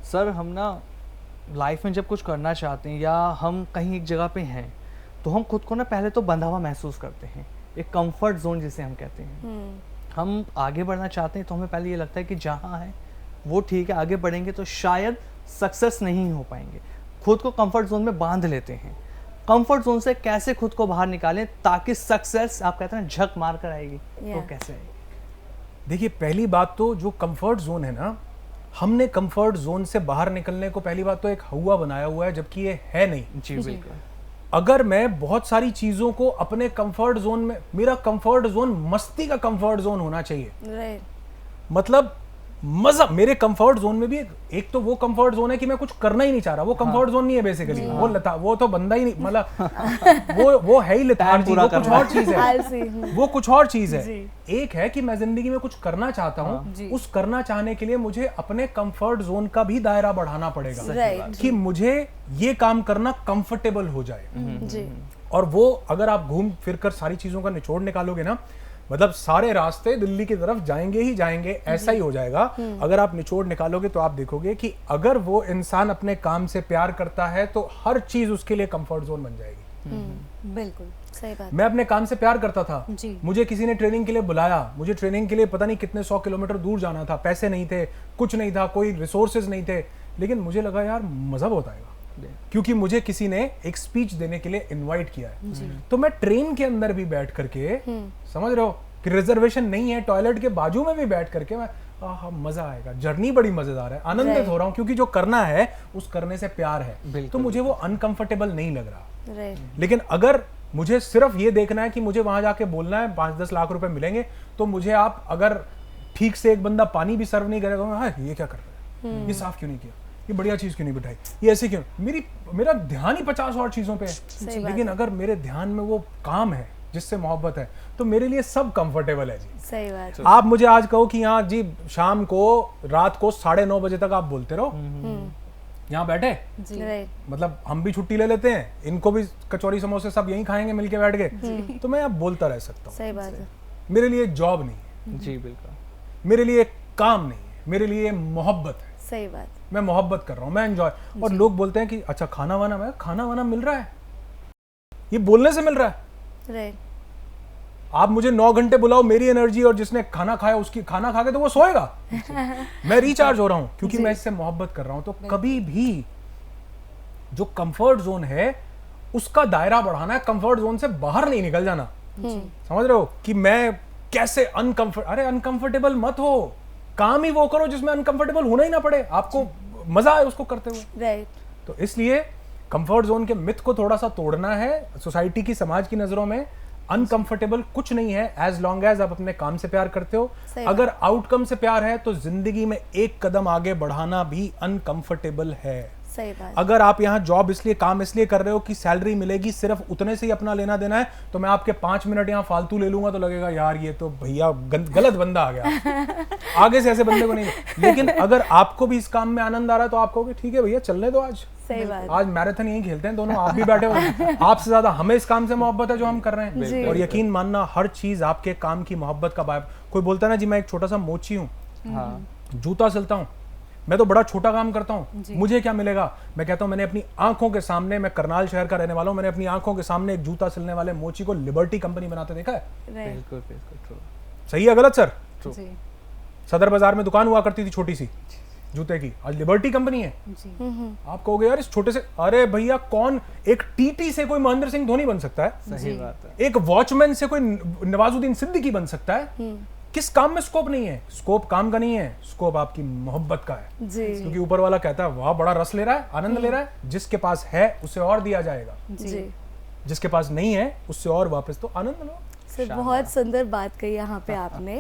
Sir हम ना life में जब कुछ करना चाहते हैं या हम कहीं एक जगह पे हैं तो हम खुद को ना पहले तो बंधा हुआ महसूस करते हैं, एक कंफर्ट जोन जिसे हम कहते हैं। हम आगे बढ़ना चाहते हैं तो हमें पहले ये लगता है कि जहाँ है वो ठीक है, आगे बढ़ेंगे तो शायद सक्सेस नहीं हो पाएंगे। खुद को कंफर्ट जोन में बांध लेते हैं। कंफर्ट जोन से कैसे खुद को बाहर निकालें ताकि सक्सेस आप कहते हैं ना झक मार कर आएगी, तो कैसे आएगी? देखिए, पहली बात तो जो कंफर्ट जोन है ना, हमने कंफर्ट जोन से बाहर निकलने को पहली बात तो एक हवा बनाया हुआ है, जबकि ये है नहीं। जी बिल्कुल। अगर मैं बहुत सारी चीजों को अपने कंफर्ट जोन में, मेरा कंफर्ट जोन मस्ती का कंफर्ट जोन होना चाहिए। मतलब मजा, मेरे कंफर्ट जोन में भी एक तो वो कंफर्ट जोन है कि मैं कुछ करना ही नहीं चाह रहा, वो कंफर्ट जोन नहीं है बेसिकली। वो तो बंदा ही नहीं, मतलब वो है ही लेथार्जी, वो कुछ और चीज है। वो कुछ और चीज है। एक है कि मैं जिंदगी में कुछ करना चाहता हूँ, उस करना चाहने के लिए मुझे अपने कंफर्ट जोन का भी दायरा बढ़ाना पड़ेगा कि मुझे ये काम करना कंफर्टेबल हो जाए। और वो अगर आप घूम फिर कर सारी चीजों का निचोड़ निकालोगे ना, मतलब सारे रास्ते दिल्ली की तरफ जाएंगे ही जाएंगे, ऐसा ही हो जाएगा। अगर आप निचोड़ निकालोगे तो आप देखोगे कि अगर वो इंसान अपने काम से प्यार करता है तो हर चीज उसके लिए कंफर्ट जोन बन जाएगी। बिल्कुल सही बात। मैं अपने काम से प्यार करता था, मुझे किसी ने ट्रेनिंग के लिए बुलाया, मुझे ट्रेनिंग के लिए पता नहीं कितने 100 किलोमीटर दूर जाना था, पैसे नहीं थे, कुछ नहीं था, कोई रिसोर्सेज नहीं थे, लेकिन मुझे लगा यार मजा बहुत आएगा क्योंकि मुझे किसी ने एक स्पीच देने के लिए इनवाइट किया है। तो मैं ट्रेन के अंदर भी बैठ करके, समझ रहे हो कि रिजर्वेशन नहीं है, टॉयलेट के बाजू में भी बैठ करके मैं मजा आएगा, जर्नी बड़ी मजेदार है, आनंदित हो रहा हूँ क्योंकि जो करना है उस करने से प्यार है। तो मुझे वो अनकंफर्टेबल नहीं लग रहा। लेकिन अगर मुझे सिर्फ ये देखना है कि मुझे वहां जाके बोलना है 5-10 लाख रुपए मिलेंगे, तो मुझे आप अगर ठीक से एक बंदा पानी भी सर्व नहीं करेगा, हाँ ये क्या कर रहे हैं, ये साफ क्यों नहीं किया, ये बढ़िया चीज क्यों नहीं बिठाई, ये ऐसे क्यों, मेरा ध्यान ही 50 और चीजों पे है। लेकिन अगर मेरे ध्यान में वो काम है जिससे मोहब्बत है तो मेरे लिए सब कंफर्टेबल है जी। सही बात। आप मुझे आज कहो कि यहाँ जी शाम को रात को 9:30 बजे तक आप बोलते रहो, यहाँ बैठे जी। मतलब हम भी छुट्टी ले लेते हैं, इनको भी कचौरी समोसे सब यहीं खाएंगे मिलके बैठ के, तो मैं अब बोलता रह सकता हूँ। सही बात है। मेरे लिए जॉब नहीं है जी बिल्कुल, मेरे लिए काम नहीं है, मेरे लिए मोहब्बत है। सही बात। मैं मोहब्बत कर रहा हूँ, मैं एंजॉय। और लोग बोलते हैं कि अच्छा खाना वाना मिल रहा है, ये बोलने से मिल रहा है। आप मुझे 9 घंटे बुलाओ, मेरी एनर्जी और जिसने खाना खाया उसकी, खाना खा के तो वो सोएगा, मैं रिचार्ज हो रहा हूं क्योंकि मैं इससे मोहब्बत कर रहा हूं। तो कभी भी जो कंफर्ट जोन है उसका दायरा बढ़ाना है, कंफर्ट जोन से बाहर नहीं निकल जाना। समझ रहे हो कि मैं कैसे अनकंफर्टेबल मत हो, काम ही वो करो जिसमें अनकंफर्टेबल होना ही ना पड़े, आपको मजा आए उसको करते हुए। तो इसलिए कंफर्ट जोन के मिथ को थोड़ा सा तोड़ना है। सोसाइटी की, समाज की नजरों में अनकंफर्टेबल कुछ नहीं है, एज लॉन्ग एज आप अपने काम से प्यार करते हो। अगर आउटकम से प्यार है तो जिंदगी में एक कदम आगे बढ़ाना भी अनकंफर्टेबल है। सही बात। अगर आप यहाँ जॉब काम इसलिए कर रहे हो कि सैलरी मिलेगी, सिर्फ उतने से ही अपना लेना देना है, तो मैं आपके 5 मिनट यहाँ फालतू ले लूंगा तो लगेगा यार ये तो भैया गलत बंदा आ गया, आगे से ऐसे बंदे को नहीं। लेकिन अगर आपको भी इस काम में आनंद आ रहा है तो आप कहोगे ठीक है भैया चलने दो, आज मैराथन यही खेलते हैं दोनों, आप भी बैठे हो, आपसे ज्यादा हमें इस काम से मोहब्बत है जो हम कर रहे हैं। और यकीन मानना हर चीज आपके काम की मोहब्बत का बायब। कोई बोलता है ना जी मैं एक छोटा सा मोची हूँ, जूता सिलता हूँ, मैं तो बड़ा छोटा काम करता हूँ, मुझे क्या मिलेगा? मैं कहता हूँ मैंने अपनी आंखों के सामने, मैं करनाल शहर का रहने वाला हूँ, मैंने अपनी आंखों के सामने एक जूता सिलने वाले मोची को लिबर्टी कंपनी बनाते देखा है। बिल्कुल बिल्कुल ट्रू। सही है गलत सर? ट्रू। सदर बाजार में दुकान हुआ करती थी छोटी सी जूते की, आज लिबर्टी कंपनी है। आप कहोगे यार इस छोटे से, अरे भैया कौन, एक टीटी से कोई महेंद्र सिंह धोनी बन सकता है, सही बात है। एक वॉचमैन से कोई नवाजुद्दीन सिद्दीकी बन सकता है। किस काम में स्कोप नहीं है? स्कोप काम का नहीं है, स्कोप आपकी मोहब्बत का है। क्योंकि ऊपर वाला कहता है वाह बड़ा रस ले रहा है, आनंद ले रहा है, जिसके पास है उसे और दिया जाएगा, जिसके पास नहीं है उससे और वापस तो आनंद लो। सर बहुत सुंदर बात कही यहाँ पे आपने।